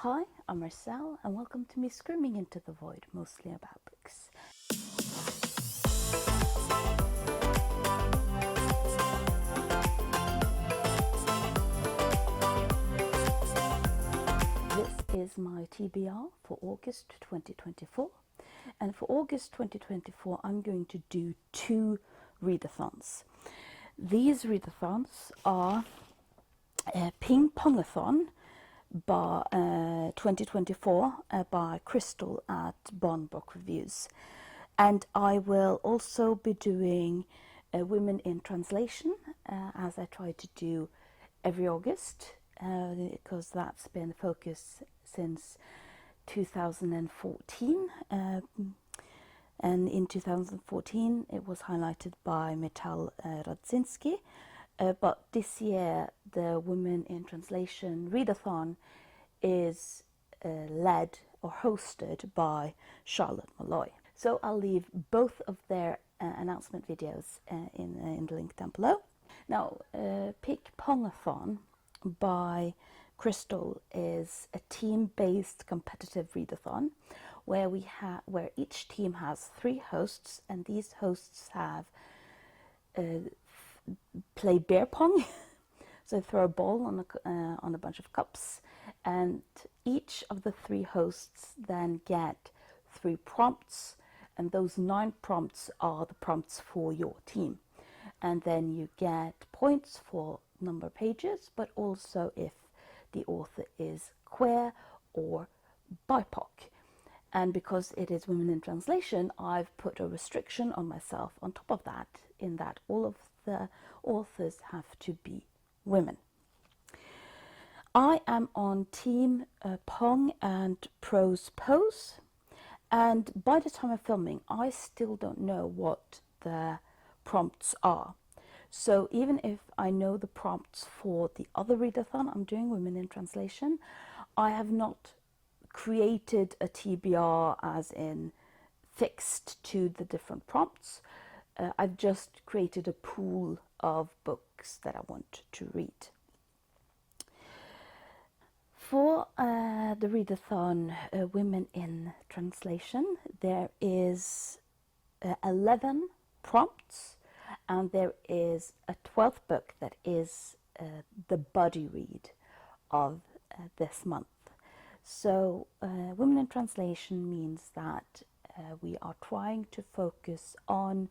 Hi, I'm Marcel, and welcome to me screaming into the void, mostly about books. This is my TBR for August 2024, and for August 2024 I'm going to do 2 readathons. These readathons are pickpongathon by 2024 by Crystal at Bond Book Reviews, and I will also be doing Women in Translation as I try to do every August because that's been the focus since 2014, and in 2014 it was highlighted by Metal Radzinski. But this year, the Women in Translation Readathon is led or hosted by Charlotte Malloy. So I'll leave both of their announcement videos in the link down below. Now, pickpongathon by Crystal is a team-based competitive readathon where each team has 3 hosts, and these hosts have play beer pong. So throw a ball on a bunch of cups, and each of the 3 hosts then get 3 prompts, and those 9 prompts are the prompts for your team. And then you get points for number of pages, but also if the author is queer or BIPOC. And because it is Women in Translation, I've put a restriction on myself on top of that, in that all of the authors have to be women. I am on Team Pong and Prose Pose, and by the time of filming I still don't know what the prompts are. So even if I know the prompts for the other readathon I'm doing, Women in Translation, I have not created a TBR as in fixed to the different prompts. I've just created a pool of books that I want to read. For the readathon Women in Translation, there is 11 prompts, and there is a 12th book that is the buddy read of this month. So Women in Translation means that we are trying to focus on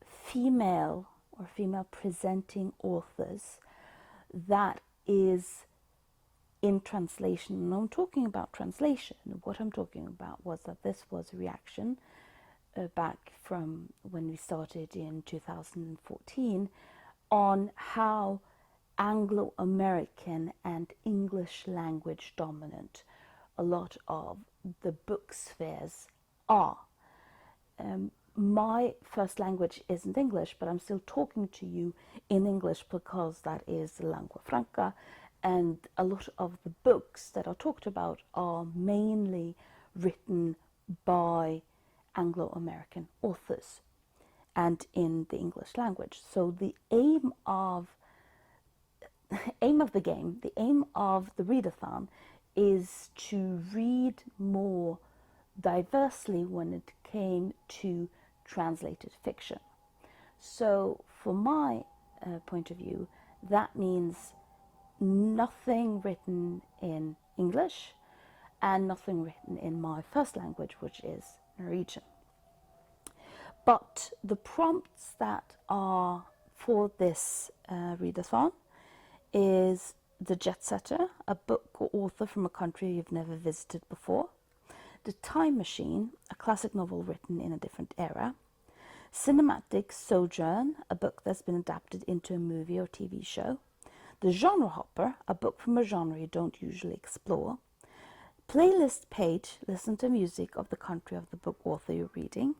female or female presenting authors that is in translation. And I'm talking about translation. What I'm talking about was that this was a reaction back from when we started in 2014 on how Anglo-American and English language dominant a lot of the book spheres are. My first language isn't English, but I'm still talking to you in English because that is the lingua franca, and a lot of the books that are talked about are mainly written by Anglo-American authors and in the English language. So the aim of the game, the aim of the readathon, is to read more diversely when it came to translated fiction. So for my point of view, that means nothing written in English and nothing written in my first language, which is Norwegian. But the prompts that are for this readathon is The Jet Setter, a book or author from a country you've never visited before. The Time Machine, a classic novel written in a different era. Cinematic Sojourn, a book that's been adapted into a movie or TV show. The Genre Hopper, a book from a genre you don't usually explore. Playlist Page, listen to music of the country of the book author you're reading.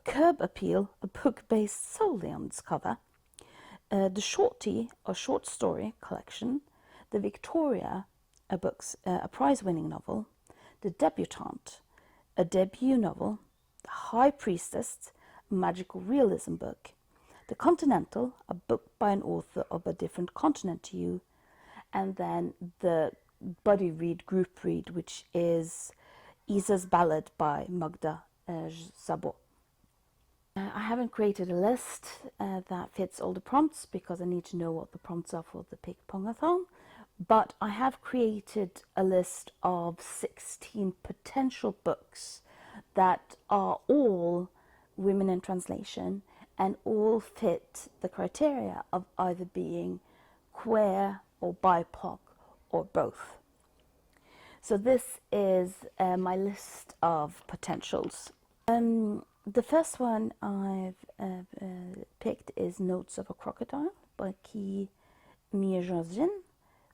Curb Appeal, a book based solely on its cover. The Shorty, a short story collection. The Victoria, a prize-winning novel. The Debutante, a debut novel. The High Priestess, a magical realism book. The Continental, a book by an author of a different continent to you. And then the buddy read, group read, which is Isa's Ballad by Magda Szabo. I haven't created a list that fits all the prompts because I need to know what the prompts are for the pickpongathon, but I have created a list of 16 potential books that are all women in translation and all fit the criteria of either being queer or BIPOC or both. So this is my list of potentials. The first one I've picked is Notes of a Crocodile by Ki Miyajin,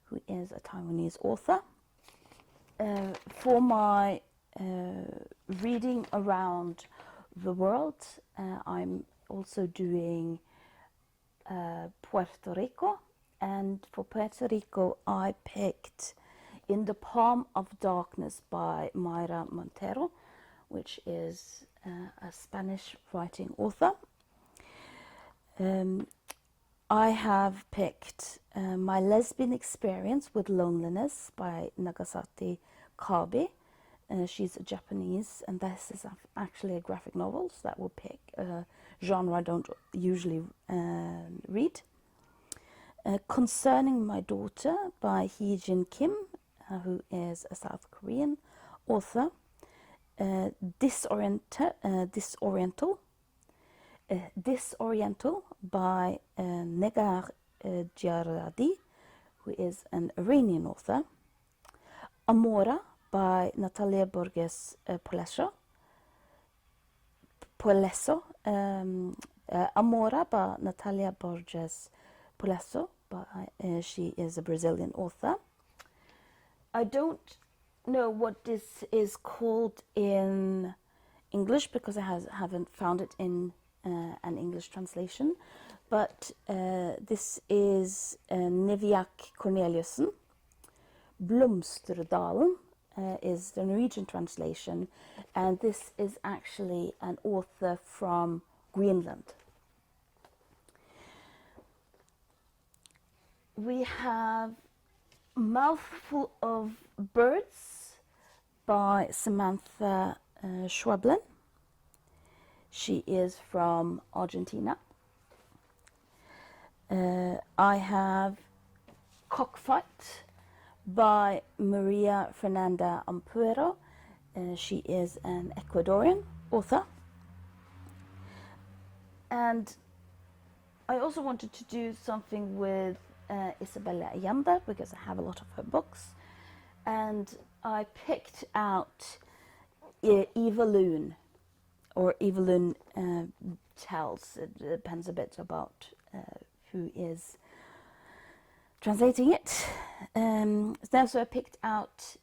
who is a Taiwanese author. For my reading around the world, I'm also doing Puerto Rico, and for Puerto Rico I picked In the Palm of Darkness by Mayra Montero, which is a Spanish writing author. I have picked My Lesbian Experience with Loneliness by Nagasaki Kabe. She's a Japanese, and this is actually a graphic novel, so that will pick a genre I don't usually read. Concerning My Daughter by Hee-jin Kim, who is a South Korean author. Disoriental by Negar Jaradi, who is an Iranian author. Amora by Natalia Borges Amora by Natalia Borges Polesso. She is a Brazilian author. I don't know what this is called in English because I haven't found it in an English translation, but this is Neviak Corneliussen. Blomsterdalen is the Norwegian translation, and this is actually an author from Greenland. We have Mouthful of Birds by Samantha Schweblin. She is from Argentina. I have Cockfight by Maria Fernanda Ampuero. She is an Ecuadorian author. And I also wanted to do something with Isabella Allende because I have a lot of her books. And I picked out Eva Loon, or Eva Loon Tells. It depends a bit about who is translating it. So I picked out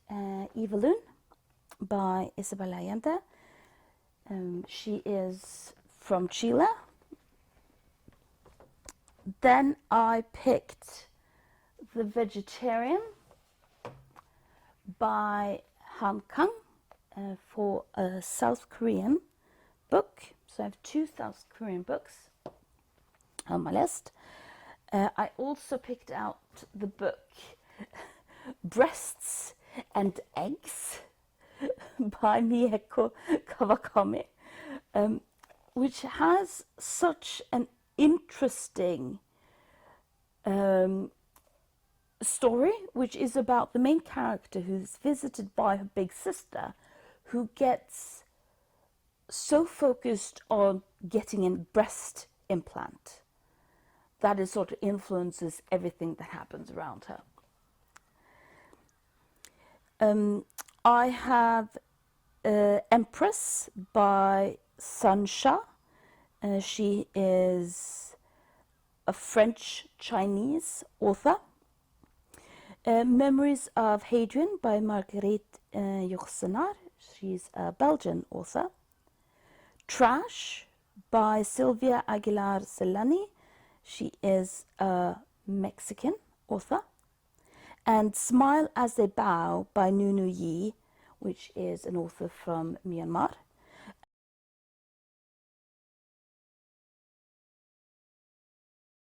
Eva Loon by Isabella Allende. She is from Chile. Then I picked The Vegetarian by Han Kang for a South Korean book. So I have 2 South Korean books on my list. I also picked out the book Breasts and Eggs by Mieko Kawakami, which has such an interesting story, which is about the main character who's visited by her big sister, who gets so focused on getting a breast implant that it sort of influences everything that happens around her. I have Empress by Sansha. She is a French-Chinese author. Memories of Hadrian by Marguerite Yourcenar. She's a Belgian author. Trash by Sylvia Aguilar Celani. She is a Mexican author. And Smile as They Bow by Nunu Yi, which is an author from Myanmar.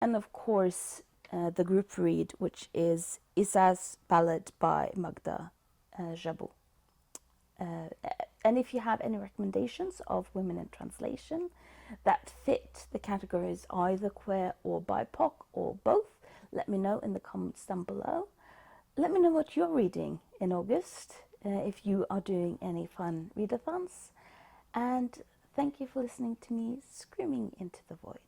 And of course, the group read, which is Isa's Ballad by Magda Jabot. And if you have any recommendations of women in translation that fit the categories either queer or BIPOC or both, let me know in the comments down below. Let me know what you're reading in August, if you are doing any fun readathons. And thank you for listening to me screaming into the void.